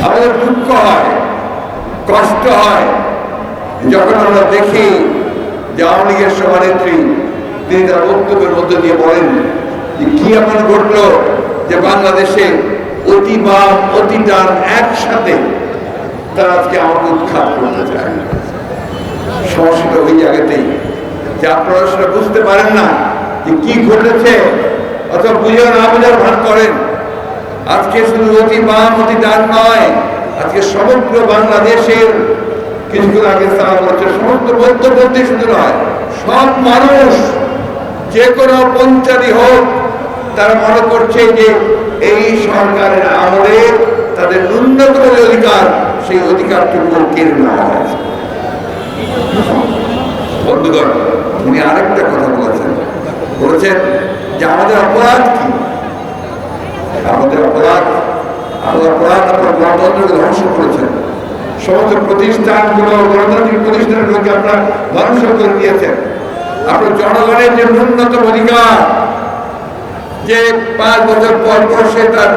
আমাদের দুঃখ হয়, কষ্ট হয় যখন আমরা দেখি যে আওয়ামী লীগের সভানেত্রী তিনি তার বক্তব্যের মধ্যে দিয়ে বলেন যে কি এমন ঘটলো যে বাংলাদেশে অতি বাম অতি ডান একসাথে তারা আজকে আমাকে উৎখাত করতে চায়। সমস্যাটা ওই জায়গাতেই যে আপনারা সেটা বুঝতে পারেন না যে কি ঘটেছে, অথবা বুঝে না বোঝার ভান করেন। আজকে শুধু অতি বাম অতি ডান নয়, আজকে সমগ্র বাংলাদেশের কিছুক্ষণ আগে তারা বলছে সমস্ত মধ্যপন্থী শুধু নয়, সব মানুষ যে কোনো পঞ্চায়েত হোক তারা মনে করছে যে এই সরকারের আমলে তাদের ন্যূনতম যে অধিকার সেই অধিকারটুকু কেড়ে নেওয়া হয়েছে। বন্ধুগণ, উনি আরেকটা কথা বলেছেন যে আমাদের অপরাধ কি? আমাদের অপরাধ আপনার গণতন্ত্রকে ধ্বংস করেছেন। সমস্ত প্রতিষ্ঠানগুলো গণতান্ত্রিক প্রতিষ্ঠানগুলোকে আপনারা ধ্বংস করে দিয়েছেন। আপনার জনগণের যে ন্যূনতম অধিকার যে 5 বছর পর পর সে তার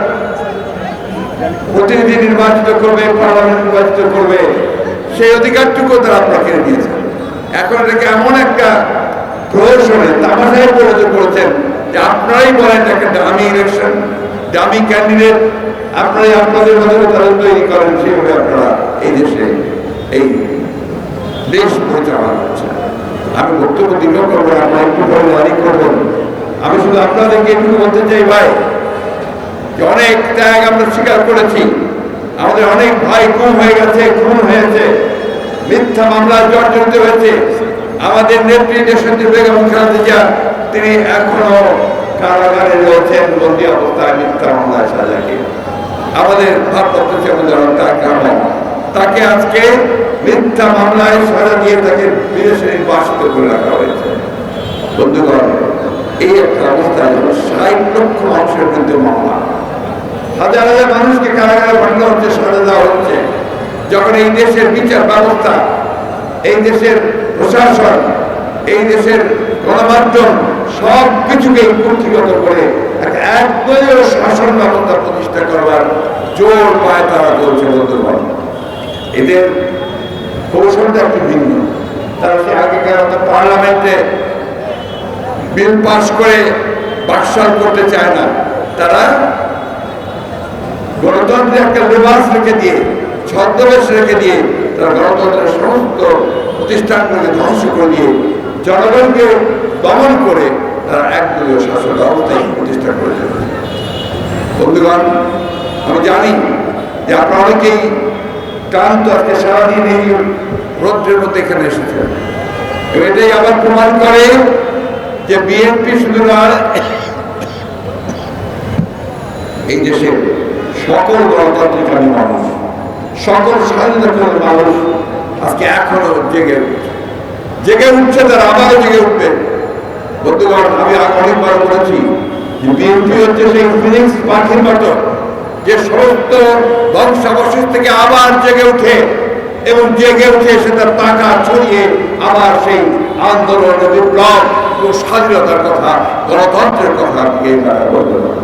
প্রতিনিধি নির্বাচিত করবে, পার্লামেন্ট নির্বাচিত করবে, সেই অধিকারটুকু তারা আপনারা কেড়ে দিয়েছেন। এখন এটাকে এমন একটা প্রহসনে তামাশায় পরিণত করেছেন যে আপনারাই বলেন একটা দামি ইলেকশন, দামি ক্যান্ডিডেট, আপনারাই আপনাদের মধ্যে তাদের তৈরি করেন, সেভাবে আপনারা এই দেশে এই দেশ পরিচালনা করছেন। আমি বক্তব্য দীর্ঘ করবো, আপনারা একটু পরে অনেক করবেন। আমি শুধু আপনাদেরকে একটু বলতে চাই ভাই, যে অনেক ত্যাগ আমরা স্বীকার করেছি, আমাদের অনেক ভাই গুম হয়ে গেছে, খুন হয়েছে, মিথ্যা মামলায় জর্জরিত হয়েছে। আমাদের নেত্রী দেশনেত্রী বেগম খালেদা জিয়া তিনি এখনো কারাগারে রয়েছেন বন্দী অবস্থায় মিথ্যা মামলায় সাজাকে। আমাদের ভারপ্রাপ্ত চেয়ারম্যান তারেক রহমান, তাকে আজকে মিথ্যা মামলায় সাজা দিয়ে তাকে বিদেশে নির্বাসিত করে রাখা হয়েছে। বন্ধুগণ, এই একটা অবস্থায় 60 লক্ষ মানুষের বিরুদ্ধে মামলা, হাজার হাজার মানুষকে কারাগারে পাঠানো হচ্ছে, সাজা দেওয়া হচ্ছে, যখন এই দেশের বিচার ব্যবস্থা, এই দেশের প্রশাসন, এই দেশের গণমাধ্যম সব কিছুকে কর্তৃগত করে একদলীয় শাসন ব্যবস্থা প্রতিষ্ঠা করবার জোর পায় তারা চলছে। বন্ধুগণ, এদের কৌশলটা একটু ভিন্ন। তারা সে আগেকার পার্লামেন্টে বিল পাস করে বাকশাল করতে চায় না, তারা গণতন্ত্রের একটা লেবাস রেখে দিয়ে, ছদ্মবেশ রেখে দিয়ে তারা গণতন্ত্রের সমস্ত প্রতিষ্ঠানগুলোকে ধ্বংস করে দিয়ে জনগণকে দমন করে তারা একদলীয় শাসন ব্যবস্থায় প্রতিষ্ঠা করে চলেছে। বন্ধুগণ, আমি জানি যে আপনারা অনেকেই ক্লান্ত, আজকে সারাদিন এই রৌদ্রের মধ্যে এখানে এসেছেন। এটাই আবার প্রমাণ করে যে বিএনপি শুধু নয়, এই দেশের সকল গণতান্ত্রিক মানুষ, সকল স্বাধীনতা মানুষ আজকে এখনো জেগে উঠছে, তারা আবারও জেগে উঠবে। বন্ধুগণ, আমি অনেকবার বলেছি যে বিএনপি হচ্ছে সেই ফিনিক্স পাখির মতো, যে সমস্ত ধ্বংসাবশেষ থেকে আবার জেগে উঠে এবং জেগে উঠে সে তার টাকা ছড়িয়ে আবার সেই আন্দোলন, বিপ্লব ও স্বাধীনতার কথা, গণতন্ত্রের কথা বলতে পারে।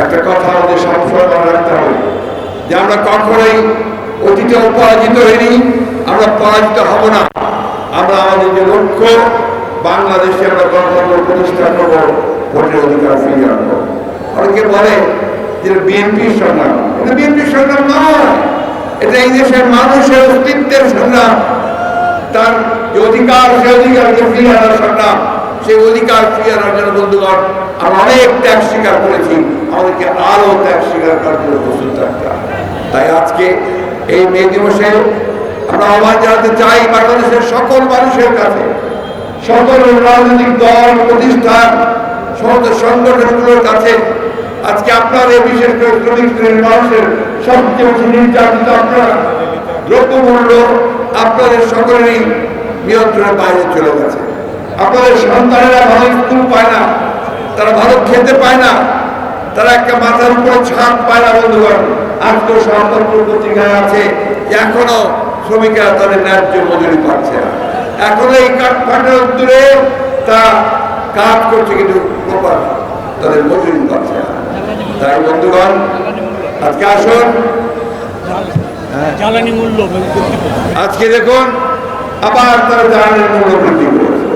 একটা কথা আমাদের সবসময় মনে রাখতে হবে যে আমরা কখনোই অতীতে পরাজিত হইনি, আমরা পরাজিত হব না। আমরা আমাদের যে লক্ষ্য, বাংলাদেশে আমরা গণতন্ত্র প্রতিষ্ঠা করবো, ভোটের অধিকার ফিরিয়ে আনবো। অনেকে বলে যে বিএনপির সংগ্রাম, এটা বিএনপির সংগ্রাম নয়, এটা এই দেশের মানুষের অস্তিত্বের সংগ্রাম। তার যে অধিকার, সে অধিকারকে ফিরিয়ে আনার সংগ্রাম। সেই অধিকার ফিরিয়ে আনার জন্য বন্ধুগণ আমরা অনেক ত্যাগ স্বীকার করেছি, আমাদেরকে আরো ত্যাগ স্বীকার করার জন্য প্রস্তুত থাকতে হবে। তাই আজকে এই মে দিবসে আমরা আহ্বান জানাতে চাই বাংলাদেশের সকল মানুষের কাছে, সকল রাজনৈতিক দল, প্রতিষ্ঠান, সমস্ত সংগঠনগুলোর কাছে, আজকে আপনার এই বিশেষ করে শ্রমিক শ্রেণীর মানুষের সবচেয়ে বেশি নির্যাতিত আপনারা, দ্রব্যমূল্য আপনাদের সকলেরই নিয়ন্ত্রণের বাইরে চলে গেছে। আপনাদের সন্তানেরা ভালো স্কুল পায় না, তারা ভালো খেতে পায় না, তারা একটা মাথার উপরে ছাদ পায় না। বন্ধুগণ, আজকে সংবাদপত্র পত্রিকায় আছে এখনো শ্রমিকেরা তাদের ন্যায্য মজুরি পাচ্ছে না, এখনো এই কাঠফাটের উত্তরে তা কাজ করছে কিন্তু প্রপার তাদের মজুরি পাচ্ছে না। তাই বন্ধুগণ, আজকে আসুন জ্বালানি মূল্য আজকে দেখুন আবার তারা জ্বালানির মূল্য বৃদ্ধি করেছে।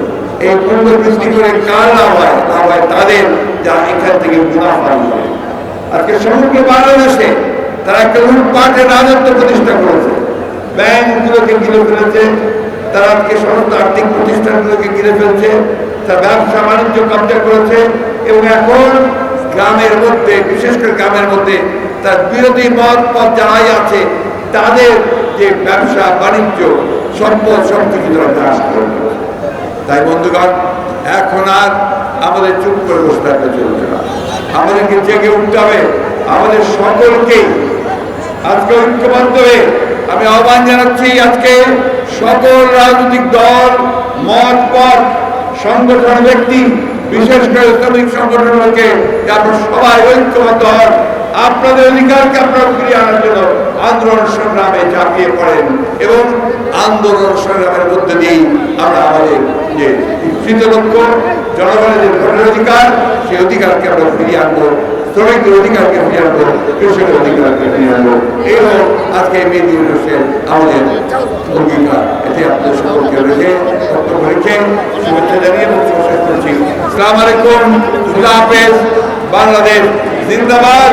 এই মূল্য বৃদ্ধি করে কার লাভ হয়? লাভ হয় তাদের যারা এখান থেকে মুনাফা নিবে। আজকে সমগ্র বাংলাদেশে তারা একটা লুটপাটের রাজত্ব প্রতিষ্ঠা করেছে, ব্যাংকগুলোকে ঘিরে ফেলেছে, তারা আজকে সমস্ত আর্থিক প্রতিষ্ঠানগুলোকে ঘিরে ফেলছে, তার ব্যবসা বাণিজ্য কবজা করেছে এবং এখন গ্রামের মধ্যে, বিশেষ করে গ্রামের মধ্যে তার বিরোধী মত যারাই আছে তাদের যে ব্যবসা বাণিজ্য সম্পদ সবকিছু তারা হ্রাস করবে। তাই বন্ধুগণ, এখন আর আমাদের চুপ করে বসে থাকতে চলবে না, আমাদেরকে জেগে উঠতে হবে। আমাদের সকলকে আজকে ঐক্যবদ্ধ হয়ে আমি আহ্বান জানাচ্ছি, আজকে সকল রাজনৈতিক দল, মত পথ, সংগঠন, ব্যক্তি, বিশেষ করে শ্রমিক সংগঠনকে আপনারা সবাই ঐক্যবদ্ধ হন, আপনাদের অধিকারকে আপনারা ফিরিয়ে আনার জন্য আন্দোলন সংগ্রামে ঝাঁপিয়ে পড়েন এবং আন্দোলন সংগ্রামের মধ্যে দিয়েই আমরা আমাদের যে কৃত লক্ষ্য, জনগণের যে ভোটের অধিকার, সেই অধিকারকে আমরা ফিরিয়ে আনবো, শ্রমিকদের অধিকারকে ফিরিয়ে আনবো, কৃষকের অধিকারকে ফিরিয়ে আনবো। এই হল আজকে মে দিবসের আমাদের অঙ্গীকার। এতে আপনাদের সকলকে রেখে বক্তব্য রেখে শুভেচ্ছা জানিয়ে বক্তব্য শেষ করছি। আসসালামু আলাইকুম, খুদা হাফেজ, বাংলাদেশ জিন্দাবাদ।